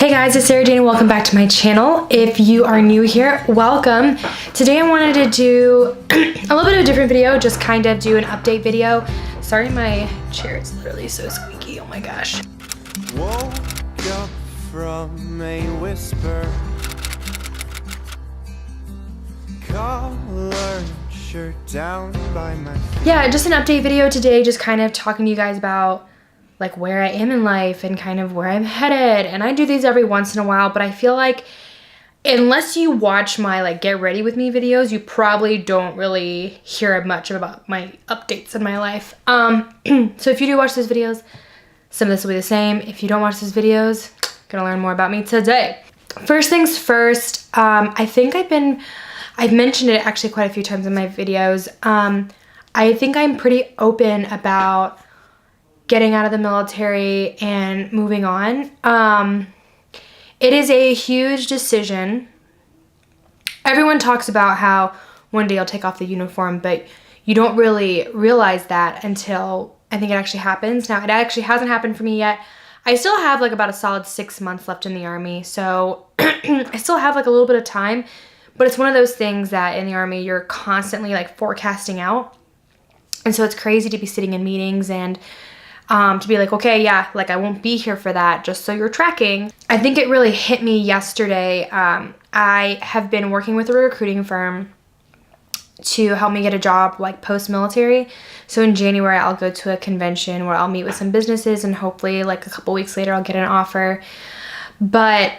Hey guys, it's Sarah Jane and welcome back to my channel. If you are new here, welcome. Today I wanted to do a little bit of a different video, just kind of do an update video. Sorry, my chair is literally so squeaky, oh my gosh. Woke up from a whisper, collared shirt down by my feet. Yeah, just an update video today, just kind of talking to you guys about like where I am in life and kind of where I'm headed. And I do these every once in a while, but I feel like unless you watch my like get ready with me videos, you probably don't really hear much about my updates in my life. So if you do watch those videos, some of this will be the same. If you don't watch those videos, you're gonna learn more about me today. First things first, I think I've mentioned it actually quite a few times in my videos. I think I'm pretty open about getting out of the military and moving on. It is a huge decision. Everyone talks about how one day I'll take off the uniform, but you don't really realize that until I think it actually happens. Now, it actually hasn't happened for me yet. I still have like about a solid 6 months left in the Army, so I still have like a little bit of time, but it's one of those things that in the Army you're constantly like forecasting out. And so it's crazy to be sitting in meetings and to be like, okay, yeah, like I won't be here for that, just so you're tracking. I think it really hit me yesterday. I have been working with a recruiting firm to help me get a job like post-military. So in January, I'll go to a convention where I'll meet with some businesses and hopefully like a couple weeks later, I'll get an offer. But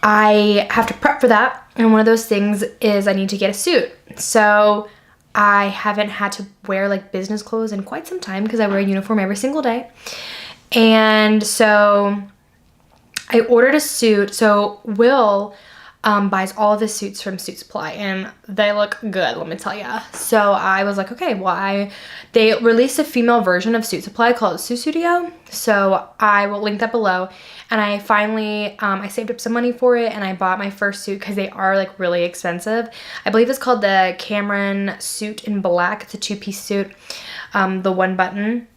I have to prep for that. And one of those things is I need to get a suit. So I haven't had to wear like business clothes in quite some time because I wear a uniform every single day. And so I ordered a suit. So Will buys all of his suits from Suit Supply and they look good, let me tell ya. So I was like, okay, well, they released a female version of Suit Supply called Suit Studio. So I will link that below. And I finally, I saved up some money for it and I bought my first suit because they are like really expensive. I believe it's called the Cameron suit in black. It's a 2-piece suit, the one button.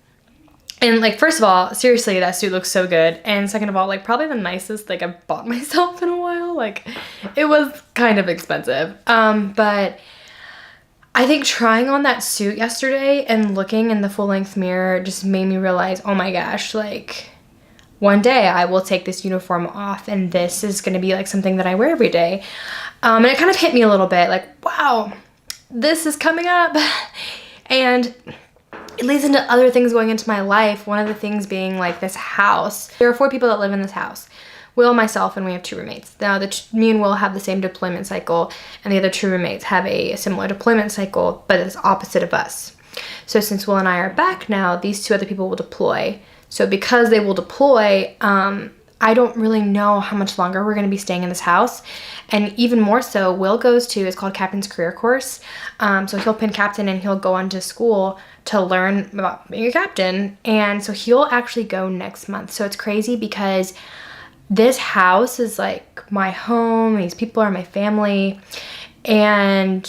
And like, first of all, seriously, that suit looks so good. And second of all, like probably the nicest like I've bought myself in a while. Like it was kind of expensive. But I think trying on that suit yesterday and looking in the full length mirror just made me realize, oh my gosh, like one day I will take this uniform off and this is going to be like something that I wear every day. And it kind of hit me a little bit like, wow, this is coming up. And it leads into other things going into my life. One of the things being like this house. There are 4 people that live in this house. Will, myself, and we have 2 roommates. Now, me and Will have the same deployment cycle, and the other 2 roommates have a similar deployment cycle, but it's opposite of us. So since Will and I are back now, these 2 other people will deploy. So because they will deploy, I don't really know how much longer we're going to be staying in this house. And even more so, Will goes to, it's called Captain's Career Course. So he'll pin captain and he'll go on to school to learn about being a captain. And so he'll actually go next month. So it's crazy because this house is like my home. These people are my family. And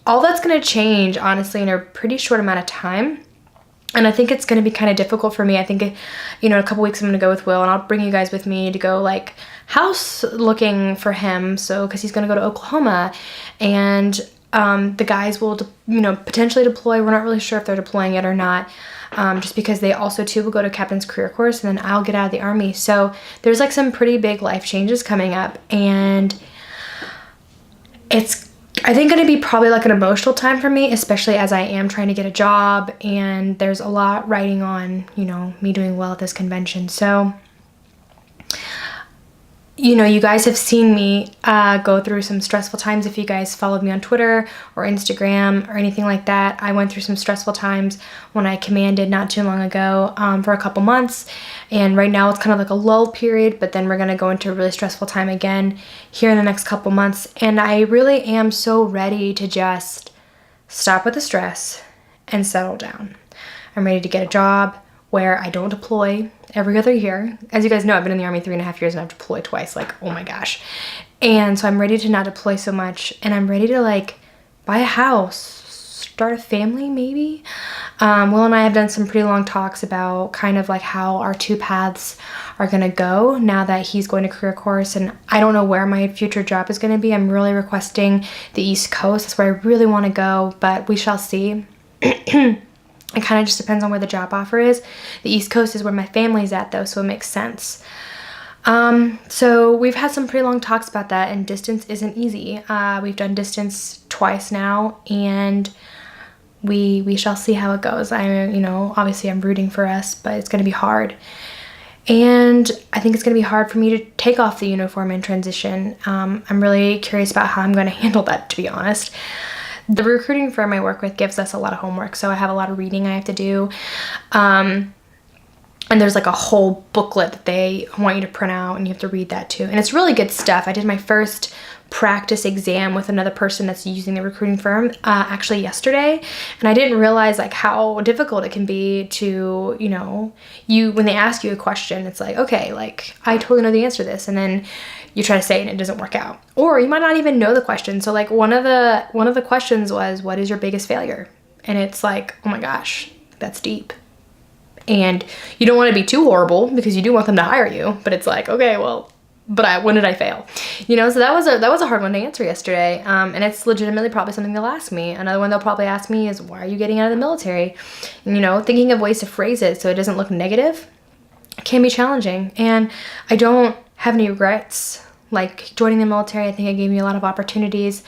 all that's going to change, honestly, in a pretty short amount of time. And I think it's going to be kind of difficult for me. I think, you know, in a couple weeks I'm going to go with Will and I'll bring you guys with me to go like house looking for him. So, because he's going to go to Oklahoma and the guys will, you know, potentially deploy. We're not really sure if they're deploying yet or not. Just because they also too will go to Captain's Career Course and then I'll get out of the Army. So there's like some pretty big life changes coming up and it's I think going to be probably like an emotional time for me, especially as I am trying to get a job and there's a lot riding on, you know, me doing well at this convention. So, you know, you guys have seen me go through some stressful times. If you guys followed me on Twitter or Instagram or anything like that, I went through some stressful times when I commanded not too long ago for a couple months. And right now it's kind of like a lull period, but then we're going to go into a really stressful time again here in the next couple months. And I really am so ready to just stop with the stress and settle down. I'm ready to get a job where I don't deploy every other year. As you guys know, I've been in the Army 3.5 years and I've deployed twice, like, oh my gosh. And so I'm ready to not deploy so much and I'm ready to like buy a house, start a family maybe. Will and I have done some pretty long talks about kind of like how our two paths are gonna go now that he's going to career course, and I don't know where my future job is gonna be. I'm really requesting the East Coast. That's where I really want to go, but we shall see. It kind of just depends on where the job offer is. The East Coast is where my family's at though, so it makes sense. So we've had some pretty long talks about that, and distance isn't easy. We've done distance twice now, and we shall see how it goes. Obviously I'm rooting for us, but it's gonna be hard. And I think it's gonna be hard for me to take off the uniform and transition. I'm really curious about how I'm gonna handle that, to be honest. The recruiting firm I work with gives us a lot of homework, so I have a lot of reading I have to do. And there's like a whole booklet that they want you to print out, and you have to read that too. And it's really good stuff. I did my first practice exam with another person that's using the recruiting firm actually yesterday, and I didn't realize like how difficult it can be to, when they ask you a question, it's like, okay, like I totally know the answer to this, and then you try to say it and it doesn't work out. Or you might not even know the question. So like one of the questions was, what is your biggest failure? And it's like, oh my gosh, that's deep. And you don't want to be too horrible because you do want them to hire you, but it's like, okay, well, when did I fail? So that was a hard one to answer yesterday. And it's legitimately probably something they'll ask me. Another one they'll probably ask me is, why are you getting out of the military? And, thinking of ways to phrase it so it doesn't look negative can be challenging. And I don't have any regrets. Like joining the military, I think it gave me a lot of opportunities.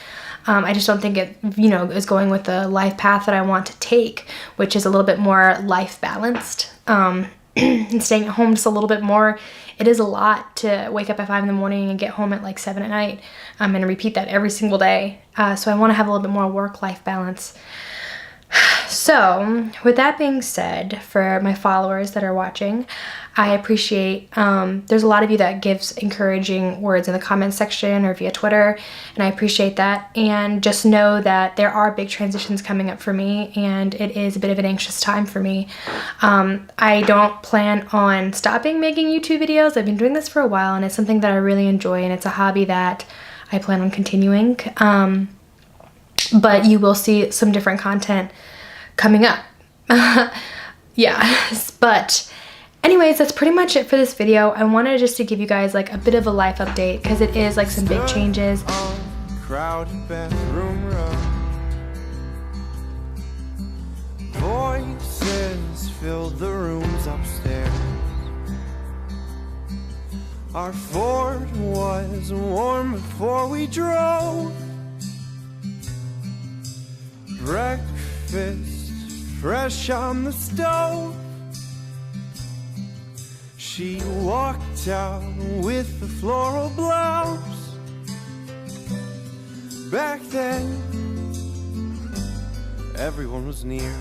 I just don't think it, is going with the life path that I want to take, which is a little bit more life balanced. And staying at home just a little bit more. It is a lot to wake up at 5 in the morning and get home at like 7 at night. And repeat that every single day. So I want to have a little bit more work-life balance. So with that being said, for my followers that are watching, I appreciate, there's a lot of you that gives encouraging words in the comments section or via Twitter, and I appreciate that. And just know that there are big transitions coming up for me, and it is a bit of an anxious time for me. I don't plan on stopping making YouTube videos. I've been doing this for a while, and it's something that I really enjoy, and it's a hobby that I plan on continuing. But you will see some different content coming up. Yeah, but anyways, that's pretty much it for this video. I wanted just to give you guys like a bit of a life update because it is like some big changes. Crowded bathroom row. Voices filled the rooms upstairs. Our Ford was warm before we drove. Breakfast fresh on the stove. She walked out with the floral blouse. Back then, everyone was near.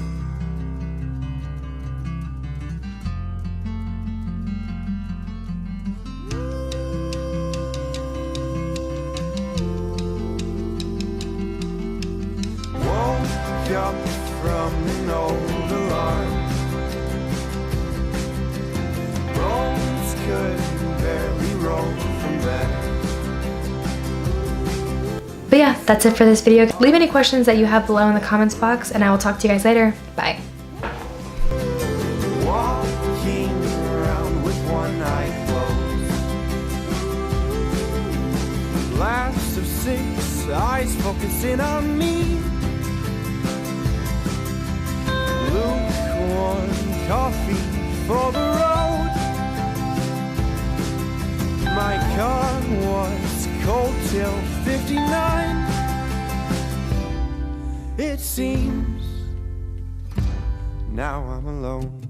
Woke up from an old alarm. Bones could barely roll from bed. But yeah, that's it for this video. Leave any questions that you have below in the comments box, and I will talk to you guys later. Bye. Walking around with one eye closed. Last of 6 eyes focusing on me. Lukewarm coffee for the road. My car was cold till 59. It seems now I'm alone.